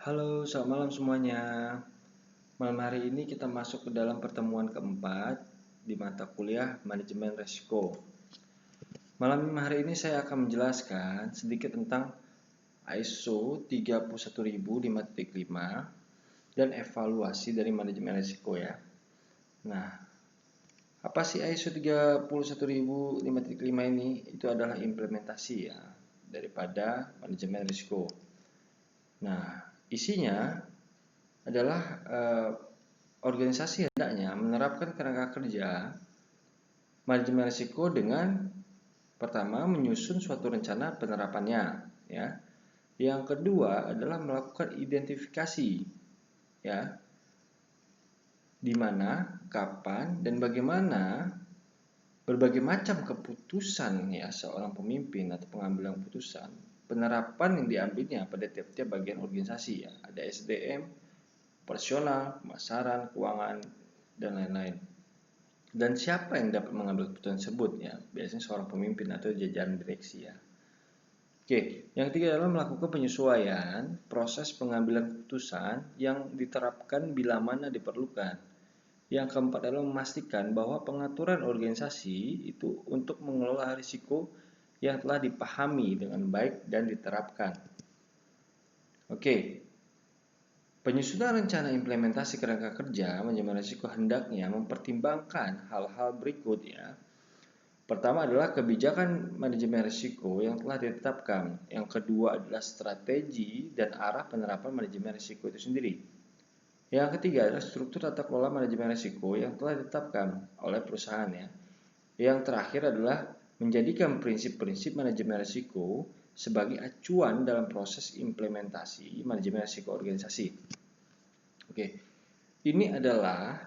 Halo, selamat malam semuanya. Malam hari ini kita masuk ke dalam pertemuan keempat di mata kuliah Manajemen Risiko. Malam hari ini saya akan menjelaskan sedikit tentang ISO 31005 dan evaluasi dari manajemen risiko ya. Nah, apa sih ISO 31005 ini? Itu adalah implementasi ya daripada manajemen risiko. Nah, isinya adalah organisasi hendaknya menerapkan kerangka kerja manajemen risiko dengan pertama menyusun suatu rencana penerapannya ya. Yang kedua adalah melakukan identifikasi ya. Di mana, kapan dan bagaimana berbagai macam keputusan ya seorang pemimpin atau pengambilan keputusan, penerapan yang diambilnya pada tiap-tiap bagian organisasi ya. Ada SDM, operasional, pemasaran, keuangan, dan lain-lain. Dan siapa yang dapat mengambil keputusan tersebut ya? Biasanya seorang pemimpin atau jajaran direksi ya. Oke, yang ketiga adalah melakukan penyesuaian proses pengambilan keputusan yang diterapkan bila mana diperlukan. Yang keempat adalah memastikan bahwa pengaturan organisasi itu untuk mengelola risiko yang telah dipahami dengan baik dan diterapkan. Oke, penyusunan rencana implementasi kerangka kerja manajemen risiko hendaknya mempertimbangkan hal-hal berikut ya. Pertama adalah kebijakan manajemen risiko yang telah ditetapkan. Yang kedua adalah strategi dan arah penerapan manajemen risiko itu sendiri. Yang ketiga adalah struktur tata kelola manajemen risiko yang telah ditetapkan oleh perusahaan ya. Yang terakhir adalah menjadikan prinsip-prinsip manajemen risiko sebagai acuan dalam proses implementasi manajemen risiko organisasi. Oke, ini adalah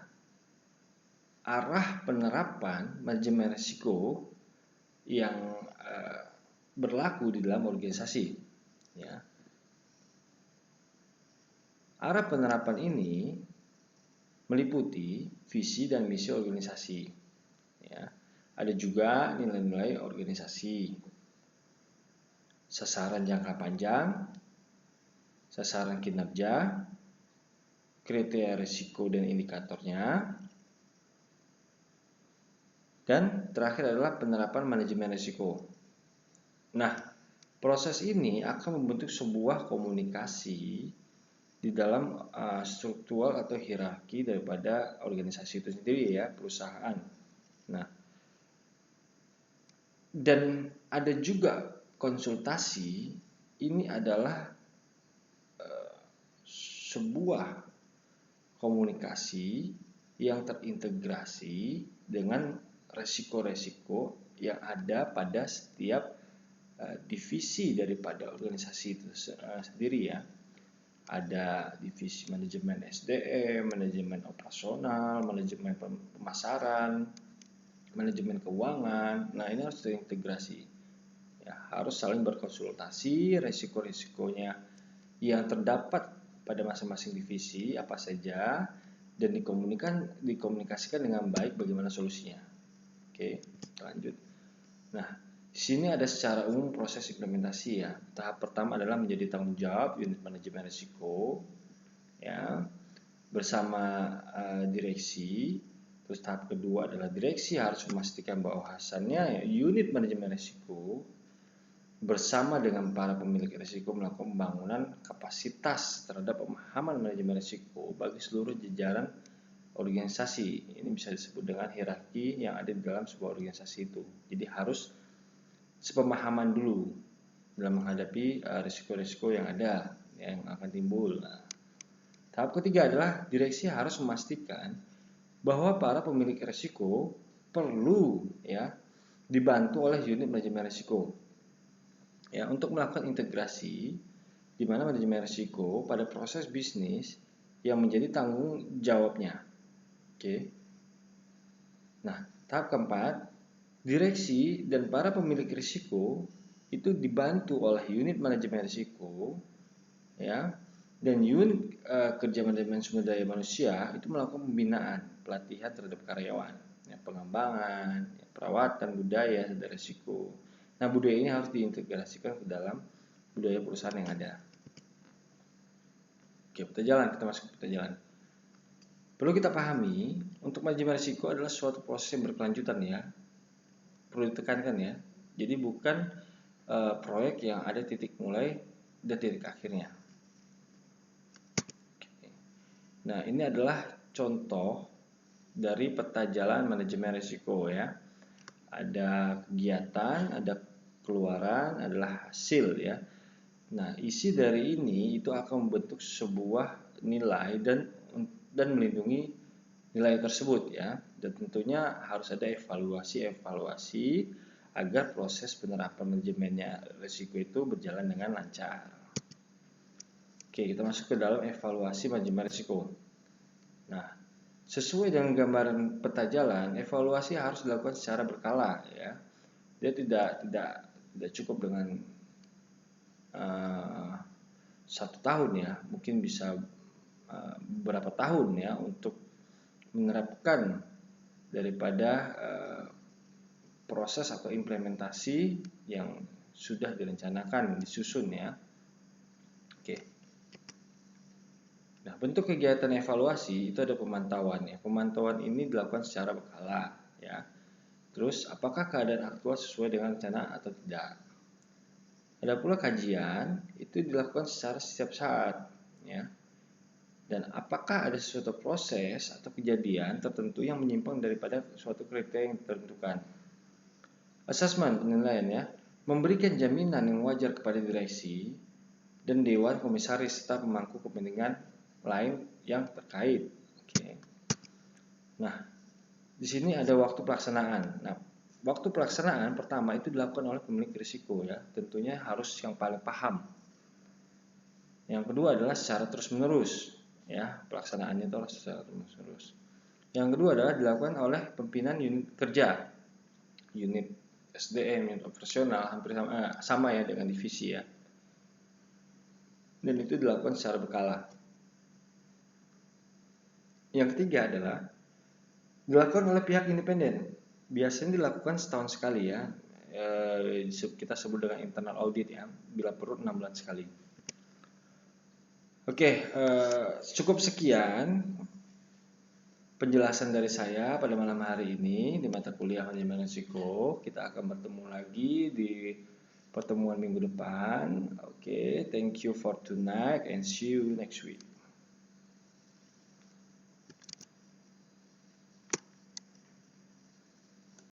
arah penerapan manajemen risiko yang berlaku di dalam organisasi. Ya. Arah penerapan ini meliputi visi dan misi organisasi. Ya. Ada juga nilai-nilai organisasi, sasaran jangka panjang, sasaran kinerja, kriteria risiko dan indikatornya, dan terakhir adalah penerapan manajemen risiko. Nah, proses ini akan membentuk sebuah komunikasi di dalam struktural atau hierarki daripada organisasi itu sendiri ya, perusahaan. Nah, dan ada juga konsultasi. Ini adalah sebuah komunikasi yang terintegrasi dengan resiko-resiko yang ada pada setiap divisi daripada organisasi itu sendiri ya. Ada divisi manajemen SDM, manajemen operasional, manajemen pemasaran, manajemen keuangan. Nah, ini harus terintegrasi. Ya, harus saling berkonsultasi, resiko-resikonya yang terdapat pada masing-masing divisi apa saja dan dikomunikasikan dengan baik bagaimana solusinya. Oke, lanjut. Nah, di sini ada secara umum proses implementasi ya. Tahap pertama adalah menjadi tanggung jawab unit manajemen risiko ya bersama direksi. Terus tahap kedua adalah direksi harus memastikan bahwasannya ya, unit manajemen risiko bersama dengan para pemilik risiko melakukan pembangunan kapasitas terhadap pemahaman manajemen risiko bagi seluruh jajaran organisasi. Ini bisa disebut dengan hierarki yang ada di dalam sebuah organisasi itu. Jadi harus sepemahaman dulu dalam menghadapi risiko-risiko yang ada yang akan timbul. Nah, tahap ketiga adalah direksi harus memastikan bahwa para pemilik risiko perlu ya dibantu oleh unit manajemen risiko ya untuk melakukan integrasi di mana manajemen risiko pada proses bisnis yang menjadi tanggung jawabnya. Oke. Nah, tahap keempat, direksi dan para pemilik risiko itu dibantu oleh unit manajemen risiko ya dan unit kerja manajemen sumber daya manusia itu melakukan pembinaan, pelatihan terhadap karyawan, ya, pengembangan, ya, perawatan budaya dan risiko. Nah, budaya ini harus diintegrasikan ke dalam budaya perusahaan yang ada. Oke, peta jalan, kita masuk ke peta jalan. Perlu kita pahami, untuk manajemen risiko adalah suatu proses yang berkelanjutan ya. Perlu ditekankan ya. Jadi bukan proyek yang ada titik mulai dan titik akhirnya. Nah, ini adalah contoh dari peta jalan manajemen risiko ya. Ada kegiatan, ada keluaran, adalah hasil ya. Nah, isi dari ini itu akan membentuk sebuah nilai dan melindungi nilai tersebut ya. Dan tentunya harus ada evaluasi agar proses penerapan manajemennya risiko itu berjalan dengan lancar. Oke, kita masuk ke dalam evaluasi manajemen risiko. Nah, sesuai dengan gambaran peta jalan, evaluasi harus dilakukan secara berkala ya. Dia tidak cukup dengan 1 tahun ya, mungkin bisa beberapa tahun ya untuk menerapkan daripada proses atau implementasi yang sudah direncanakan, disusun ya. Oke. Nah, bentuk kegiatan evaluasi itu ada pemantauan ya. Pemantauan ini dilakukan secara berkala ya. Terus, apakah keadaan aktual sesuai dengan rencana atau tidak? Ada pula kajian, itu dilakukan secara setiap saat ya. Dan apakah ada suatu proses atau kejadian tertentu yang menyimpang daripada suatu kriteria yang ditentukan? Asesmen penilaian ya, memberikan jaminan yang wajar kepada direksi dan dewan komisaris serta pemangku kepentingan lain yang terkait. Oke. Nah, di sini ada waktu pelaksanaan. Nah, waktu pelaksanaan pertama itu dilakukan oleh pemilik risiko ya, tentunya harus yang paling paham. Yang kedua adalah secara terus-menerus ya, pelaksanaannya itu harus secara terus-menerus. Yang kedua adalah dilakukan oleh pimpinan unit kerja, unit SDM, unit operasional, hampir sama ya dengan divisi ya. Dan itu dilakukan secara berkala. Yang ketiga adalah dilakukan oleh pihak independen. Biasanya dilakukan setahun sekali ya. Kita sebut dengan internal audit ya. Bila perlu 6 bulan sekali. Oke, cukup sekian penjelasan dari saya pada malam hari ini di mata kuliah manajemen risiko. Kita akan bertemu lagi di pertemuan minggu depan. Oke, thank you for tonight and see you next week.